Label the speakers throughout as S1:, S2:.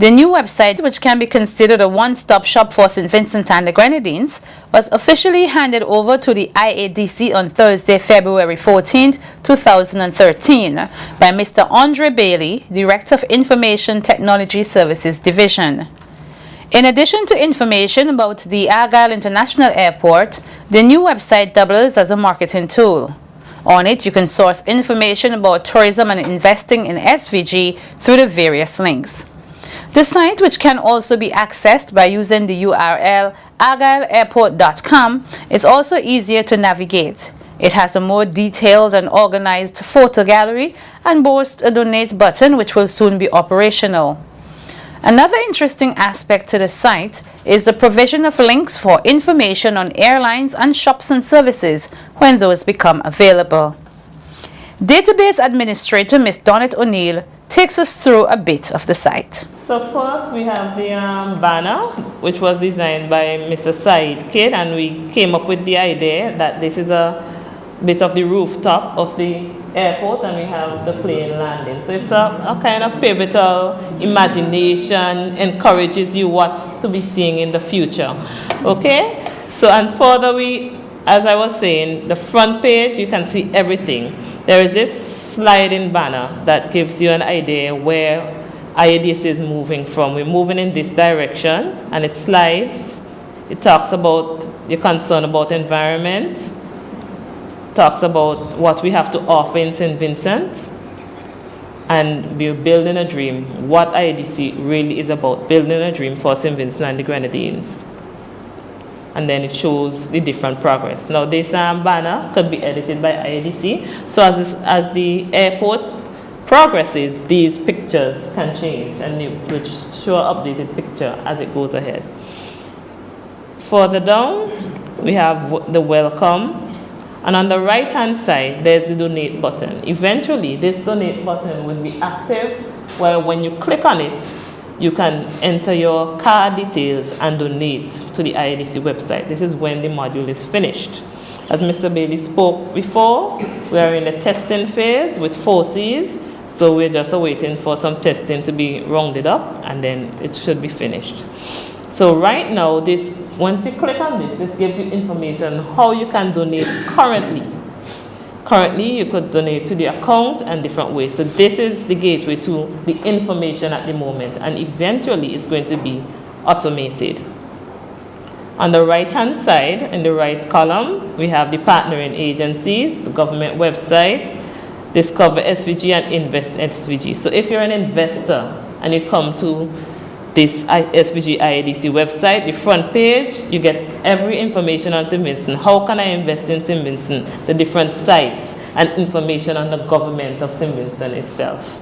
S1: The new website, which can be considered a one-stop shop for St. Vincent and the Grenadines, was officially handed over to the IADC on Thursday, February 14, 2013, by Mr. Andre Bailey, Director of Information Technology Services Division. In addition to information about the Argyle International Airport, the new website doubles as a marketing tool. On it, you can source information about tourism and investing in SVG through the various links. The site, which can also be accessed by using the URL argyleairport.com, is also easier to navigate. It has a more detailed and organized photo gallery and boasts a donate button, which will soon be operational. Another interesting aspect to the site is the provision of links for information on airlines and shops and services when those become available. Database Administrator Ms. Donette O'Neill takes us through a bit of the site.
S2: So first we have the banner, which was designed by Mr. Said Kidd, and we came up with the idea that this is a bit of the rooftop of the airport and we have the plane landing. So it's a kind of pivotal imagination, encourages you what's to be seeing in the future. Okay? So and further as I was saying, the front page, you can see everything. There is this sliding banner that gives you an idea where IADC is moving from. We're moving in this direction and it slides. It talks about your concern about environment, talks about what we have to offer in St. Vincent, and we're building a dream. What IADC really is about, building a dream for St. Vincent and the Grenadines. And then it shows the different progress. Now this banner could be edited by IADC. So as the airport progresses, these pictures can change and it will show an updated picture as it goes ahead. Further down, we have the welcome. And on the right hand side, there's the donate button. Eventually, this donate button will be active, where when you click on it, you can enter your card details and donate to the IADC website. This is when the module is finished. As Mr. Bailey spoke before, we are in the testing phase with 4Cs, so we're just waiting for some testing to be rounded up, and then it should be finished. So right now, once you click on this gives you information how you can donate currently. Currently, you could donate to the account and different ways. So this is the gateway to the information at the moment, and eventually it's going to be automated. On the right-hand side, in the right column, we have the partnering agencies, the government website, Discover SVG and Invest SVG. So if you're an investor and you come to this SVG IADC website, the front page, you get every information on St. Vincent. How can I invest in St. Vincent? The different sites and information on the government of St. Vincent itself.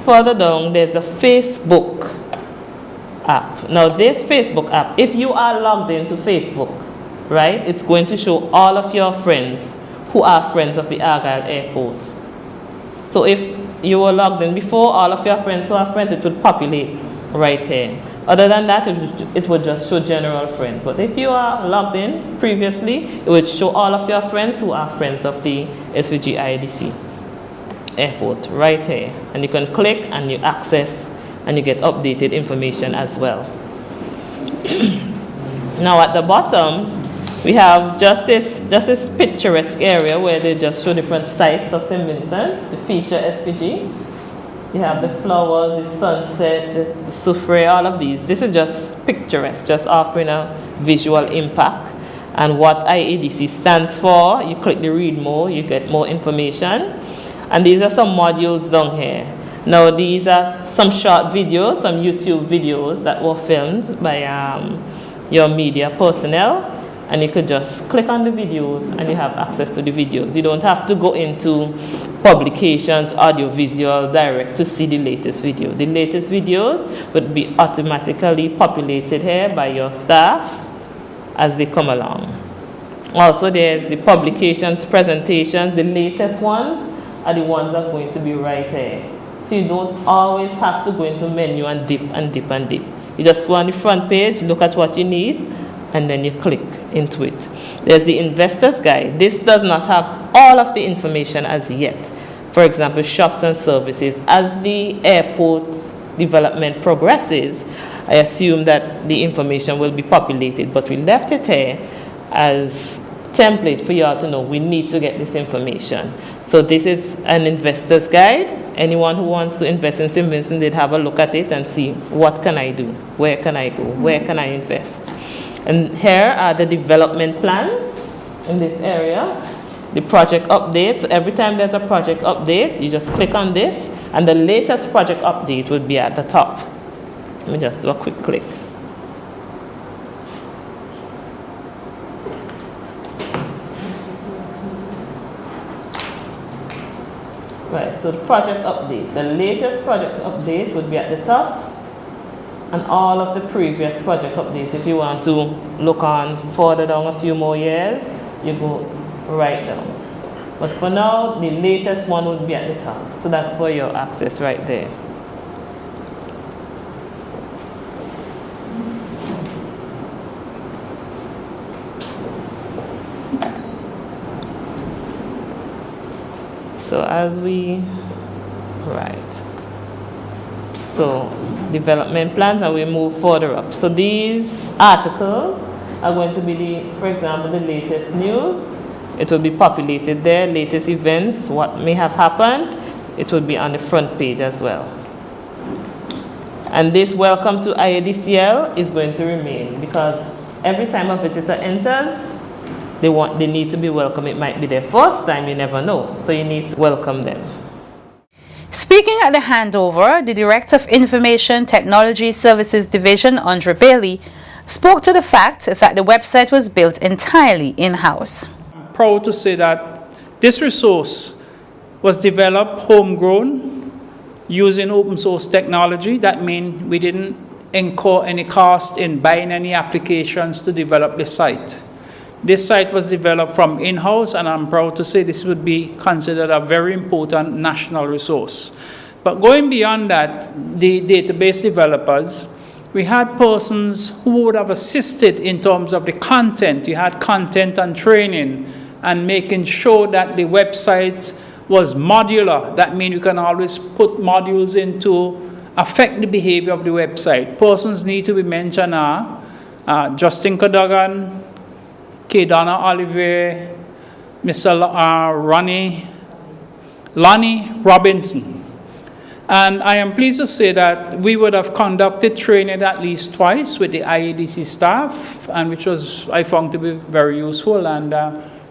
S2: Further down, there's a Facebook app. Now this Facebook app, if you are logged into Facebook, right, it's going to show all of your friends who are friends of the Argyle Airport. So if you were logged in before, all of your friends who are friends, it would populate right here. Other than that, it would just show general friends. But if you are logged in previously, it would show all of your friends who are friends of the SVG IADC Airport right here. And you can click and you access and you get updated information as well. Now at the bottom, we have just this picturesque area where they just show different sites of St. Vincent, the feature SVG. You have the flowers, the sunset, the soufre, all of these. This is just picturesque, just offering a visual impact. And what IADC stands for, you click the read more, you get more information. And these are some modules down here. Now these are some short videos, some YouTube videos that were filmed by your media personnel. And you could just click on the videos and you have access to the videos. You don't have to go into publications, audiovisual, direct to see the latest video. The latest videos would be automatically populated here by your staff as they come along. Also, there's the publications, presentations. The latest ones are the ones that are going to be right here. So you don't always have to go into menu and dip and dip and dip. You just go on the front page, look at what you need, and then you click into it. There's the investor's guide. This does not have all of the information as yet. For example, shops and services. As the airport development progresses, I assume that the information will be populated, but we left it here as template for you all to know we need to get this information. So this is an investor's guide. Anyone who wants to invest in St. Vincent, they'd have a look at it and see, what can I do? Where can I go? Where can I invest? And here are the development plans in this area. The project updates. Every time there's a project update, you just click on this, and the latest project update would be at the top. Let me just do a quick click. Right, so the project update. The latest project update would be at the top, and all of the previous project updates. If you want to look on further down a few more years, you go right down. But for now, the latest one would be at the top. So that's for your access right there. So as we, right. So development plans, and we move further up. So these articles are going to be for example, the latest news. It will be populated there, latest events, what may have happened. It will be on the front page as well. And this welcome to IADCL is going to remain, because every time a visitor enters, they need to be welcome. It might be their first time, you never know. So you need to welcome them.
S1: Speaking at the handover, the Director of Information Technology Services Division, Andre Bailey, spoke to the fact that the website was built entirely in-house.
S3: I'm proud to say that this resource was developed homegrown using open source technology. That means we didn't incur any cost in buying any applications to develop the site. This site was developed from in-house, and I'm proud to say this would be considered a very important national resource. But going beyond that, the database developers, we had persons who would have assisted in terms of the content. You had content and training and making sure that the website was modular. That means you can always put modules in to affect the behavior of the website. Persons need to be mentioned are Justin Cadogan, K. Donna Oliver, Mr. Lonnie Robinson. And I am pleased to say that we would have conducted training at least twice with the IADC staff, and which was, I found to be very useful. And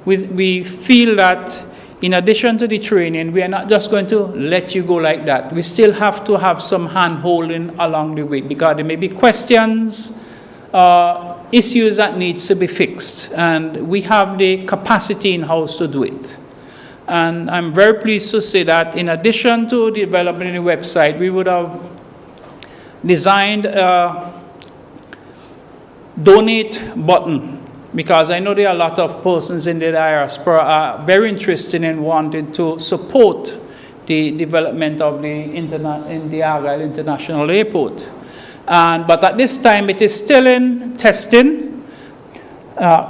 S3: we feel that in addition to the training, we are not just going to let you go like that. We still have to have some hand-holding along the way, because there may be questions, issues that needs to be fixed, and we have the capacity in-house to do it. And I'm very pleased to say that in addition to developing the website, we would have designed a donate button, because I know there are a lot of persons in the diaspora are very interested in wanting to support the development of the Argyle International Airport. But at this time, it is still in testing.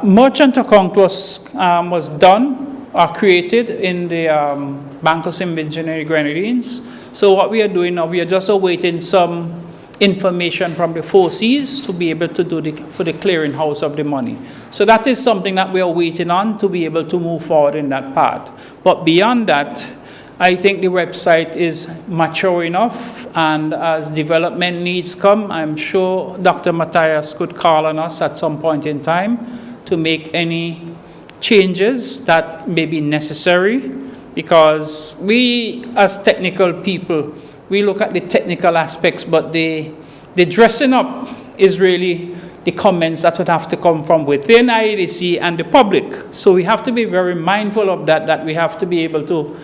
S3: Merchant account was done or created in the Bank of St. Vincent and the Grenadines. So what we are doing now, we are just awaiting some information from the 4Cs to be able to do for the clearinghouse of the money. So that is something that we are waiting on to be able to move forward in that part. But beyond that, I think the website is mature enough, and as development needs come, I'm sure Dr. Matthias could call on us at some point in time to make any changes that may be necessary, because we as technical people, we look at the technical aspects, but the dressing up is really the comments that would have to come from within IADC and the public. So we have to be very mindful of that we have to be able to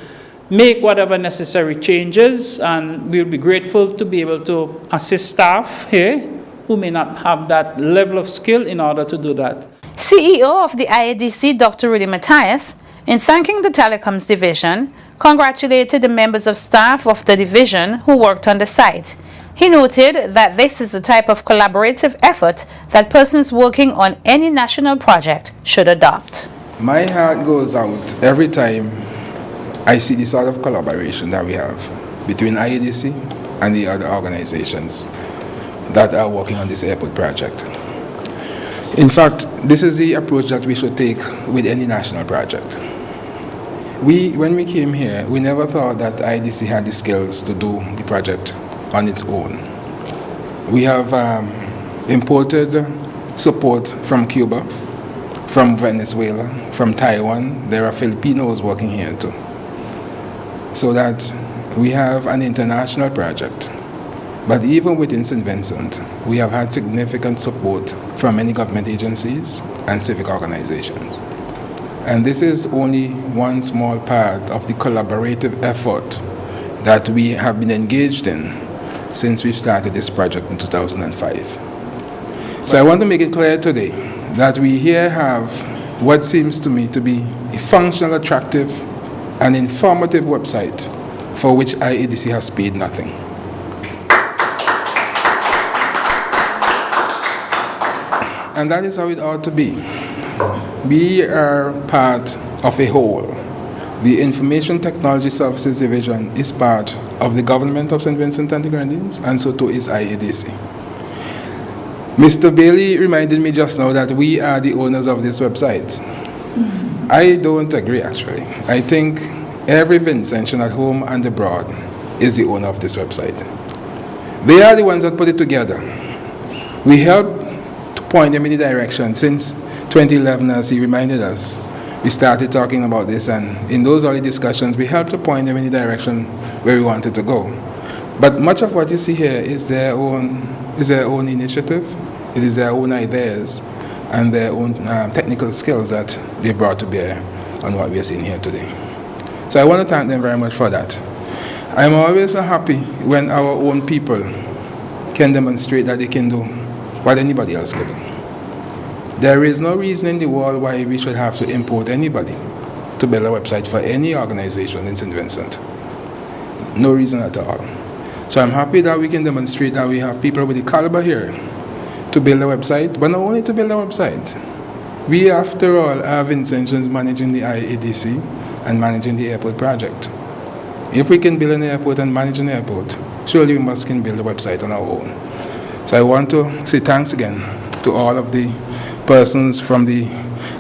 S3: make whatever necessary changes, and we'll be grateful to be able to assist staff here who may not have that level of skill in order to do that.
S1: CEO of the IADC, Dr. Rudy Matthias, in thanking the Telecoms Division, congratulated the members of staff of the division who worked on the site. He noted that this is the type of collaborative effort that persons working on any national project should adopt.
S4: My heart goes out every time I see the sort of collaboration that we have between IADC and the other organizations that are working on this airport project. In fact, this is the approach that we should take with any national project. When we came here, we never thought that IDC had the skills to do the project on its own. We have imported support from Cuba, from Venezuela, from Taiwan. There are Filipinos working here too. So that we have an international project. But even within St. Vincent, we have had significant support from many government agencies and civic organizations. And this is only one small part of the collaborative effort that we have been engaged in since we started this project in 2005. So I want to make it clear today that we here have what seems to me to be a functional, attractive, and informative website for which IADC has paid nothing. And that is how it ought to be. We are part of a whole. The Information Technology Services Division is part of the government of St. Vincent and the Grenadines, and so too is IADC. Mr. Bailey reminded me just now that we are the owners of this website. I don't agree, actually. I think every Vincentian at home and abroad is the owner of this website. They are the ones that put it together. We helped to point them in the direction. Since 2011, as he reminded us, we started talking about this, and in those early discussions, we helped to point them in the direction where we wanted to go. But much of what you see here is their own initiative. It is their own ideas and their own technical skills that they brought to bear on what we are seeing here today. So I want to thank them very much for that. I'm always so happy when our own people can demonstrate that they can do what anybody else can do. There is no reason in the world why we should have to import anybody to build a website for any organization in St. Vincent. No reason at all. So I'm happy that we can demonstrate that we have people with the caliber here to build a website, but not only to build a website. We, after all, are Vincentians managing the IADC and managing the airport project. If we can build an airport and manage an airport, surely we can build a website on our own. So I want to say thanks again to all of the persons from the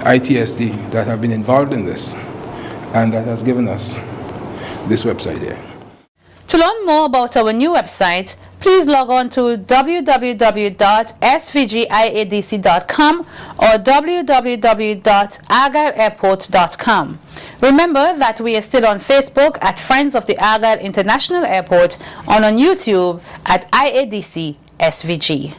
S4: ITSD that have been involved in this and that has given us this website here.
S1: To learn more about our new website, please log on to www.svgiadc.com or www.argyleairport.com. Remember that we are still on Facebook at Friends of the Argyle International Airport and on YouTube at IADC SVG.